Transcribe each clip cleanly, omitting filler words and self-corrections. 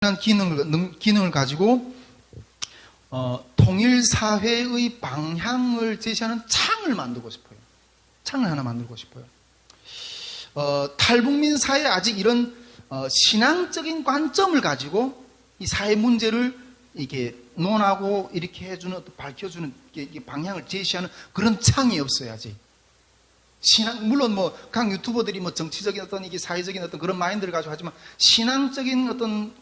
기능을 가지고 통일 사회의 방향을 제시하는 창을 만들고 싶어요. 창을 하나 만들고 싶어요. 탈북민 사회에 아직 이런 신앙적인 관점을 가지고 이 사회 문제를 이렇게 논하고 이렇게 해주는, 밝혀주는 방향을 제시하는 그런 창이 없어요, 아직. 물론 각 유튜버들이 정치적인 어떤 이게 사회적인 어떤 그런 마인드를 가지고 하지만 신앙적인 어떤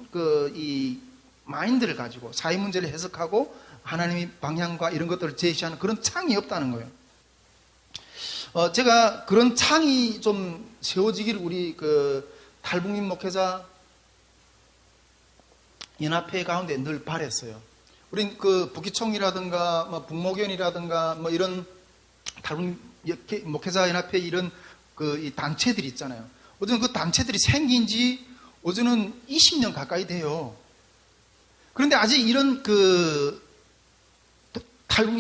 이 마인드를 가지고 사회 문제를 해석하고 하나님의 방향과 이런 것들을 제시하는 그런 창이 없다는 거예요. 제가 그런 창이 좀 세워지기를 우리 탈북민 목회자 연합회 가운데 늘 바랬어요. 우린 북기총이라든가 북목연이라든가 이런 탈북민 목회자 연합회 이런 이 단체들이 있잖아요. 어제는 그 단체들이 생긴 지 어제는 20년 가까이 돼요. 그런데 아직 이런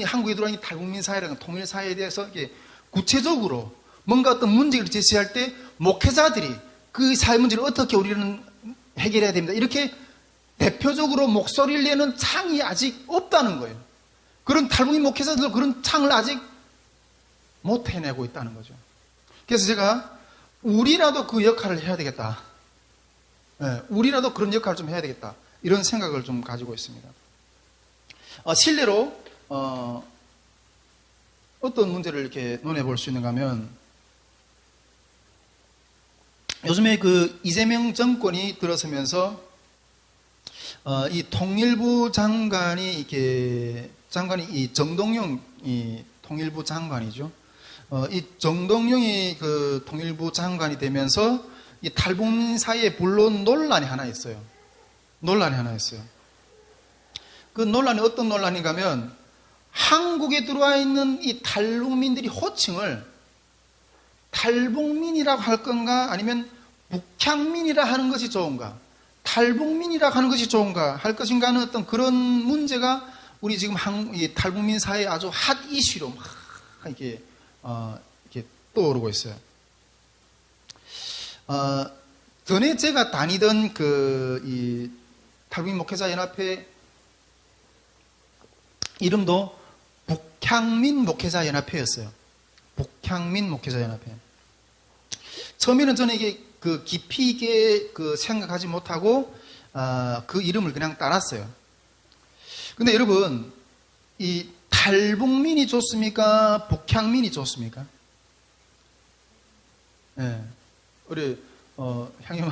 한국에 들어온 탈북민 사회라든가 통일 사회에 대해서 이게 구체적으로 뭔가 어떤 문제를 제시할 때 목회자들이 그 사회 문제를 어떻게 우리는 해결해야 됩니다. 이렇게 대표적으로 목소리를 내는 창이 아직 없다는 거예요. 그런 탈북민 목회자들도 그런 창을 아직 못 해내고 있다는 거죠. 그래서 제가 우리라도 그 역할을 해야 되겠다. 우리라도 그런 역할을 좀 해야 되겠다. 이런 생각을 좀 가지고 있습니다. 실례로 어떤 문제를 이렇게 논해 볼 수 있는가 하면 요즘에 이재명 정권이 들어서면서 이 통일부 장관이 이 정동영 이 통일부 장관이죠. 이 정동영이 통일부 장관이 되면서 이 탈북민 사이에 불러온 논란이 하나 있어요. 그 논란이 어떤 논란인가 하면 한국에 들어와 있는 이 탈북민들이 호칭을 탈북민이라고 할 건가 아니면 북향민이라 하는 것이 좋은가 탈북민이라고 하는 것이 좋은가 할 것인가 하는 어떤 그런 문제가 우리 지금 이 탈북민 사회에 아주 핫 이슈로 막 이렇게 떠오르고 있어요. 전에 제가 다니던 이 탈북민 목회자 연합회 이름도 북향민 목회자 연합회였어요. 북향민 목회자 연합회. 처음에는 저는 이게 깊이 있게 생각하지 못하고 그 이름을 그냥 따랐어요. 근데 여러분, 이 탈북민이 좋습니까? 북향민이 좋습니까? 네. 우리 형님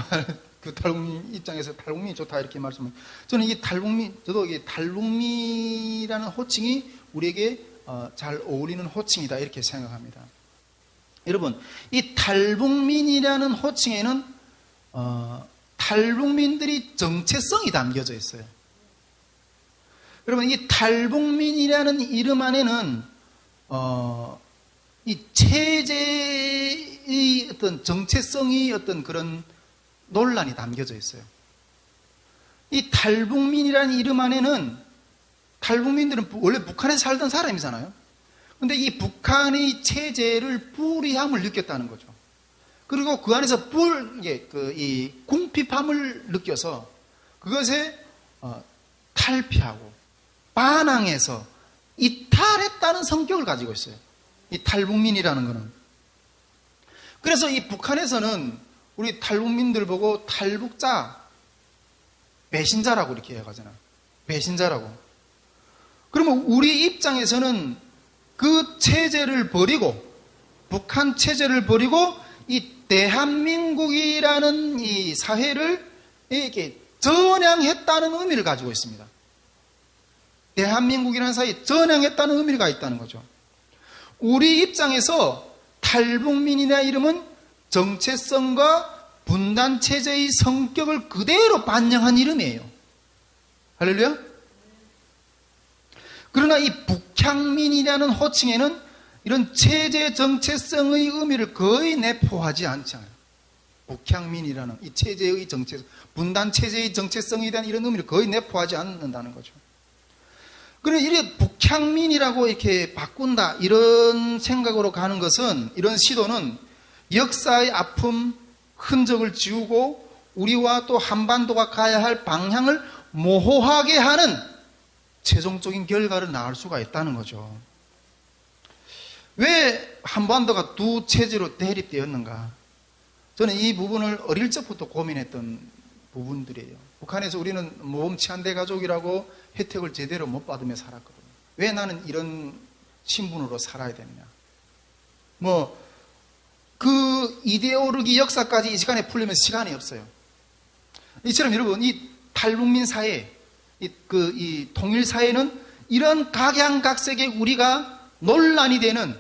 탈북민 입장에서 탈북민이 좋다 이렇게 말씀을. 저는 저도 이 탈북민이라는 호칭이 우리에게 잘 어울리는 호칭이다 이렇게 생각합니다. 여러분, 이 탈북민이라는 호칭에는 탈북민들이 정체성이 담겨져 있어요. 여러분, 이 탈북민이라는 이름 안에는 이 체제의 어떤 정체성이 어떤 그런 논란이 담겨져 있어요. 이 탈북민이라는 이름 안에는 탈북민들은 원래 북한에 살던 사람이잖아요. 근데 이 북한의 체제를 불이함을 느꼈다는 거죠. 그리고 그 안에서 이 궁핍함을 느껴서 그것에 탈피하고 반항해서 이탈했다는 성격을 가지고 있어요. 이 탈북민이라는 거는. 그래서 이 북한에서는 우리 탈북민들 보고 탈북자, 배신자라고 이렇게 얘기하잖아요. 배신자라고. 그러면 우리 입장에서는 그 체제를 버리고, 북한 체제를 버리고, 이 대한민국이라는 이 사회를 이렇게 전향했다는 의미를 가지고 있습니다. 대한민국이라는 사회에 전향했다는 의미가 있다는 거죠. 우리 입장에서 탈북민이나 이름은 정체성과 분단체제의 성격을 그대로 반영한 이름이에요. 할렐루야? 그러나 이 북향민이라는 호칭에는 이런 체제 정체성의 의미를 거의 내포하지 않잖아요. 북향민이라는 이 체제의 정체성, 분단체제의 정체성에 대한 이런 의미를 거의 내포하지 않는다는 거죠. 그러나 이렇게 북향민이라고 이렇게 바꾼다 이런 생각으로 가는 것은 이런 시도는 역사의 아픔, 흔적을 지우고 우리와 또 한반도가 가야 할 방향을 모호하게 하는 최종적인 결과를 낳을 수가 있다는 거죠. 왜 한반도가 두 체제로 대립되었는가? 저는 이 부분을 어릴 적부터 고민했던 부분들이에요. 북한에서 우리는 모범 치안대 가족이라고 혜택을 제대로 못 받으며 살았거든요. 왜 나는 이런 신분으로 살아야 되느냐? 그 이데올로기 역사까지 이 시간에 풀려면 시간이 없어요. 이처럼 여러분, 이 탈북민 사회, 이 통일 사회는 이런 각양각색의 우리가 논란이 되는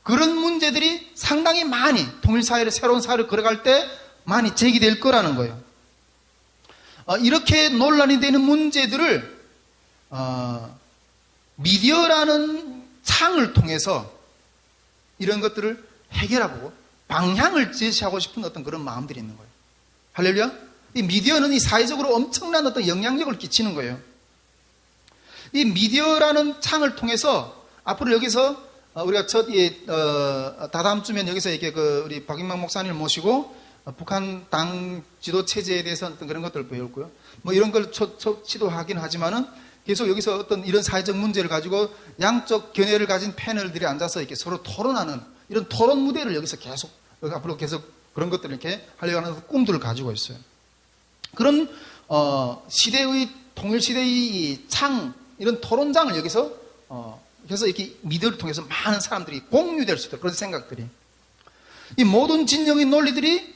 그런 문제들이 상당히 많이 통일 사회를, 새로운 사회를 걸어갈 때 많이 제기될 거라는 거예요. 이렇게 논란이 되는 문제들을 미디어라는 창을 통해서 이런 것들을 해결하고 방향을 제시하고 싶은 어떤 그런 마음들이 있는 거예요. 할렐루야? 이 미디어는 이 사회적으로 엄청난 어떤 영향력을 끼치는 거예요. 이 미디어라는 창을 통해서 앞으로 여기서 우리가 다다음 주면 여기서 이렇게 우리 박인망 목사님을 모시고 북한 당 지도 체제에 대해서 어떤 그런 것들을 배웠고요. 이런 걸 시도하긴 하지만은 계속 여기서 어떤 이런 사회적 문제를 가지고 양쪽 견해를 가진 패널들이 앉아서 이렇게 서로 토론하는 이런 토론 무대를 여기서 계속 앞으로 계속 그런 것들을 이렇게 하려고 하는 꿈들을 가지고 있어요. 그런 시대의 통일 시대의 이 창 이런 토론장을 여기서 그래서 이렇게 미디어를 통해서 많은 사람들이 공유될 수 있도록 그런 생각들이 이 모든 진영의 논리들이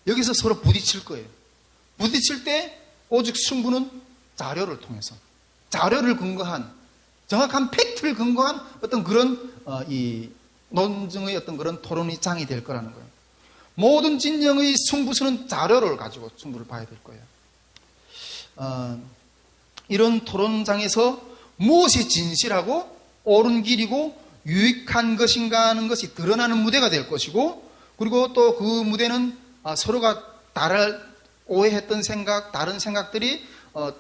여기서 서로 부딪힐 거예요. 부딪힐 때 오직 승부는 자료를 통해서 자료를 근거한 정확한 팩트를 근거한 어떤 그런 이 논증의 어떤 그런 토론이 장이 될 거라는 거예요. 모든 진영의 승부수는 자료를 가지고 승부를 봐야 될 거예요. 이런 토론장에서 무엇이 진실하고 옳은 길이고 유익한 것인가 하는 것이 드러나는 무대가 될 것이고, 그리고 또 그 무대는 서로가 오해했던 생각, 다른 생각들이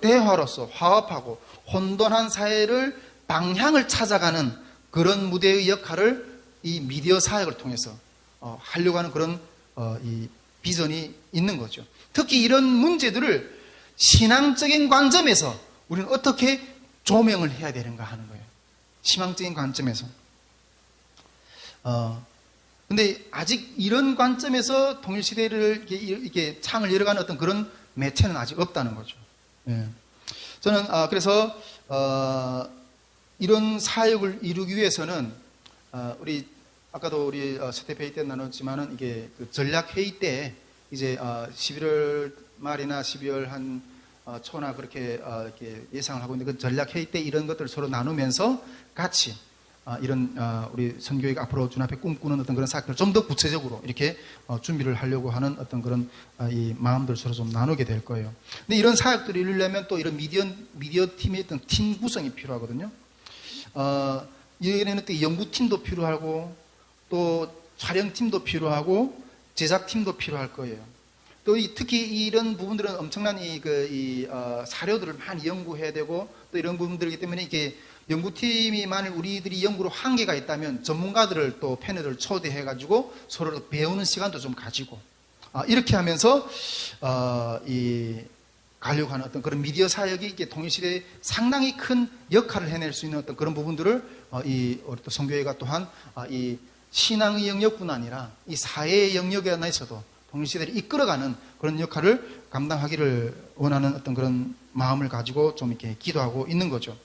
대화로서 화합하고 혼돈한 사회를 방향을 찾아가는 그런 무대의 역할을 이 미디어 사역을 통해서 하려고 하는 그런 이 비전이 있는 거죠. 특히 이런 문제들을 신앙적인 관점에서 우리는 어떻게 조명을 해야 되는가 하는 거예요. 신앙적인 관점에서. 근데 아직 이런 관점에서 통일시대를 이렇게 창을 열어가는 어떤 그런 매체는 아직 없다는 거죠. 예. 저는, 그래서, 이런 사역을 이루기 위해서는, 아까도 우리 스텝회의 때 나눴지만은 이게 그 전략회의 때 이제 11월 말이나 12월 한 초나 그렇게 이렇게 예상을 하고 있는데 그 전략회의 때 이런 것들을 서로 나누면서 같이 이런 우리 선교회가 앞으로 주님앞에 꿈꾸는 어떤 그런 사역을 좀 더 구체적으로 이렇게 준비를 하려고 하는 어떤 그런 이 마음들 서로 좀 나누게 될 거예요. 근데 이런 사역들을 이루려면 또 이런 미디어 팀의 어떤 팀 구성이 필요하거든요. 여기에는 또 연구팀도 필요하고 또 촬영팀도 필요하고 제작팀도 필요할 거예요. 또 특히 이런 부분들은 엄청난 사료들을 많이 연구해야 되고 또 이런 부분들이기 때문에 이게 연구팀이 만일 우리들이 연구로 한계가 있다면 전문가들을 또 패널을 초대해가지고 서로 배우는 시간도 좀 가지고 이렇게 하면서 가려고 하는 어떤 그런 미디어 사역이 이게 통일시대에 상당히 큰 역할을 해낼 수 있는 어떤 그런 부분들을 우리 또 선교회가 또한 이 신앙의 영역뿐 아니라 이 사회의 영역에 있어도 통일시대를 이끌어가는 그런 역할을 감당하기를 원하는 어떤 그런 마음을 가지고 좀 이렇게 기도하고 있는 거죠.